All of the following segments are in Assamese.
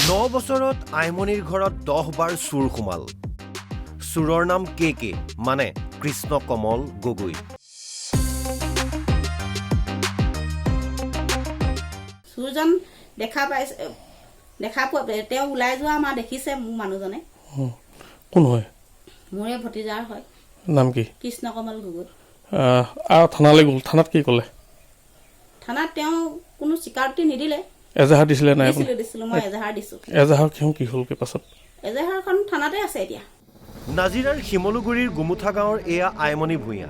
9 বছৰত আইমনিৰ ঘৰত 10 বাৰ চুৰ সোমাল। চুৰৰ নাম কে মানে কৃষ্ণ কমল গগৈ। চুৰজন দেখা পোৱা তেওঁ ওলাই যোৱা আমাৰ দেখিছে মোৰ মানুহজনে। কোন হয়? মোৰে ভতিজাৰ হয়। নাম কি? কৃষ্ণ কমল গগৈ। থানালৈ গ'ল, থানাত কি ক'লে? থানাত তেওঁ কোনো স্বীকাৰোক্তি নিদিলে। এজাহাৰ দিছিলে নাই? দিছিলো মই এজাহাৰ দিছো। এজাহাৰ কি হ'লকে পাছত? এজাহাৰখন থানাতে আছে এতিয়া। নাজিৰাৰ শিমলুগুৰিৰ গুমুঠা গাঁৱৰ এয়া আইমনি ভূঞা।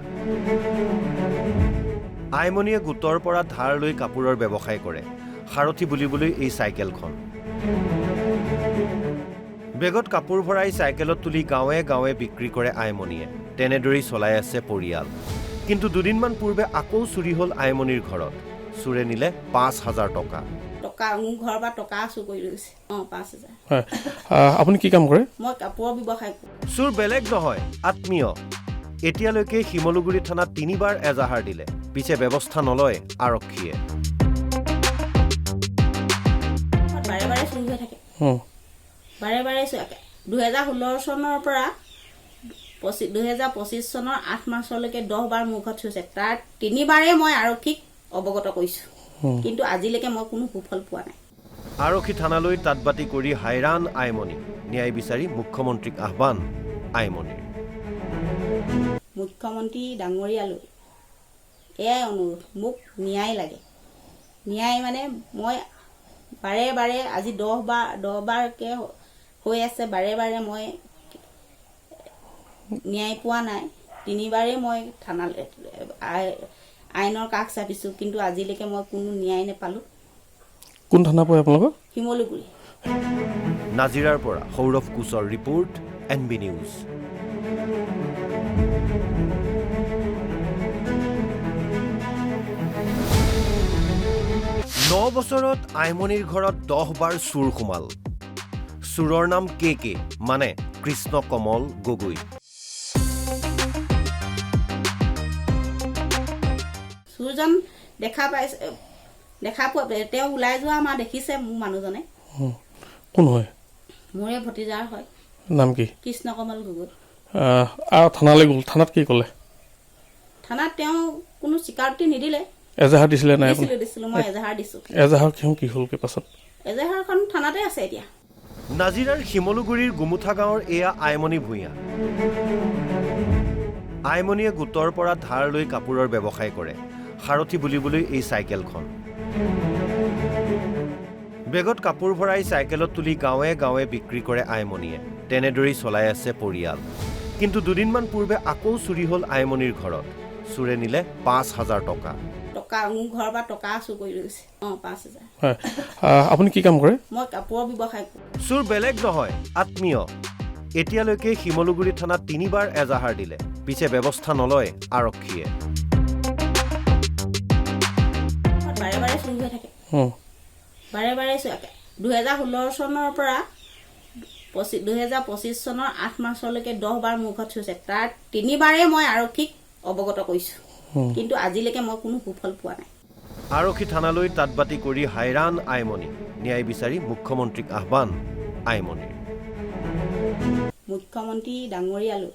আইমনিয়ে গোটৰ পৰা ধাৰ লৈ কাপোৰৰ ব্যৱসায় কৰে। সাৰথি বুলিবলৈ এই চাইকেলখন। বেগত কাপোৰ ভৰাই চাইকেলত তুলি গাঁৱে গাঁৱে বিক্ৰী কৰে আইমনিয়ে। তেনেদৰেই চলাই আছে পৰিয়াল। কিন্তু দুদিনমান পূৰ্বে আকৌ চুৰি হ'ল আইমনিৰ ঘৰত। চুৰে নিলে 5,000 টকা। মোৰ ঘৰৰ পৰা টকা চুৰ কৰি লৈছে। 5,000। আপুনি কি কাম কৰে? মই কাপোৰৰ ব্যৱসায় কৰোঁ। চুৰ বেলেগ নহয়, আত্মীয়। এতিয়ালৈকে শিমলুগুৰি থানাত 3 বাৰ এজাহাৰ দিলে। পিছে ব্যৱস্থা নলয় আৰক্ষীয়ে। বাৰে বাৰে চুৰ হৈ থাকে। বাৰে 2016 চনৰ পৰা 2025 চনৰ 8 মাৰ্চলৈকে 10 বাৰ মোৰ ঘৰত চুৰিছে। তাৰ 3 বাৰে মই আৰক্ষীক অৱগত কৰিছো। কিন্তু আজিলৈকে মই কোনো সুফল পোৱা নাই। আৰক্ষী থানালৈ তাঁতবাতি কৰি হাইৰাণ আইমনি। ন্যায় বিচাৰি মুখ্যমন্ত্ৰীক আহ্বান আইমনিৰ। মুখ্যমন্ত্ৰী ডাঙৰীয়ালৈ এয়াই অনুৰোধ, মোক ন্যায় লাগে। ন্যায় মানে মই বাৰে আজি 10 বাৰকে হৈ আছে। বাৰে মই ন্যায় পোৱা নাই। 3 বাৰেই মই থানালৈ আইনৰ কাষ চাপিছো, কিন্তু আজিলৈকে মই কোনো ন্যায় নাপালো। কোন থানা পৰে আপোনালোকৰ? শিমলুগুৰি। নাজিৰাৰ পৰা সৌৰভ কোচৰ ৰিপৰ্ট, NB নিউজ। ন বছৰত আইমনিৰ ঘৰত 10 বাৰ চুৰ সোমাল। চুৰৰ নাম কে মানে কৃষ্ণ কমল গগৈ। চুৰজন দেখা পোৱা তেওঁ ওলাই যোৱা আমাৰ দেখিছে মোৰ মানুহজনে। কোন হয়? মোৰে ভতিজাৰ হয়। নাম কি? কৃষ্ণ কমল গগৈ। থানালৈ গ'ল, থানাত কি ক'লে? থানাত তেওঁ কোনো স্বীকাৰোক্তি নিদিলে। এজাহাৰ দিছিলে নাই? দিছিলো মই এজাহাৰ দিছো। এজাহাৰ কি হ'লকে পাছত? এজাহাৰখন থানাতে আছে এতিয়া। নাজিৰাৰ শিমলুগুৰিৰ গুমুঠা গাঁৱৰ এয়া আইমনি ভূঞা। আইমনিয়ে গোটৰ পৰা ধাৰ লৈ কাপোৰৰ ব্যৱসায় কৰে। সাৰথি বুলিবলৈ এই চাইকেলখন। বেগত কাপোৰ ভৰাই চাইকেলত তুলি গাঁৱে গাঁৱে বিক্ৰী কৰে আইমনিয়ে। তেনেদৰেই চলাই আছে পৰিয়াল। কিন্তু দুদিনমান পূৰ্বে আকৌ চুৰি হ'ল আইমনিৰ ঘৰত। চুৰে নিলে 5,000 টকা। মোৰ ঘৰৰ পৰা টকা চুৰ কৰি লৈছে। 5,000। আপুনি কি কাম কৰে? মই কাপোৰৰ ব্যৱসায় কৰোঁ। চুৰ বেলেগ নহয়, আত্মীয়। এতিয়ালৈকে শিমলুগুৰি থানাত 3 বাৰ এজাহাৰ দিলে। পিছে ব্যৱস্থা নলয় আৰক্ষীয়ে। বাৰে চুৰ হৈ থাকে। বাৰে 2016 চনৰ পৰা 2025 চনৰ 8 মাৰ্চলৈকে 10 বাৰ মোৰ ঘৰত চুৰিছে। তাৰ 3 বাৰেই মই আৰক্ষীক অৱগত কৰিছো। কিন্তু আজিলৈকে মই কোনো সুফল পোৱা নাই। আৰক্ষী থানালৈ তাঁতবাতি কৰি হাইৰাণ আইমনি। ন্যায় বিচাৰি মুখ্যমন্ত্ৰীক আহ্বান আইমনিৰ। মুখ্যমন্ত্ৰী ডাঙৰীয়ালৈ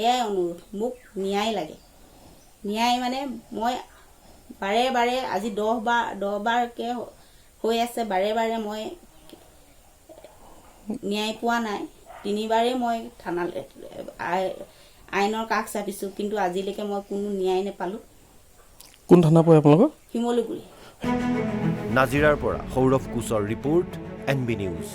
এয়াই অনুৰোধ, মোক ন্যায় লাগে। ন্যায় মানে মই বাৰে আজি 10 বাৰকে হৈ আছে। বাৰে মই ন্যায় পোৱা নাই। 3 বাৰেই মই থানালৈ আইনৰ কাষ চাপিছো, কিন্তু আজিলৈকে মই কোনো ন্যায় নাপালো। কোন থানা পৰে আপোনালোকৰ? শিমলুগুৰি। নাজিৰাৰ পৰা সৌৰভ কোচৰ ৰিপৰ্ট, NB নিউজ।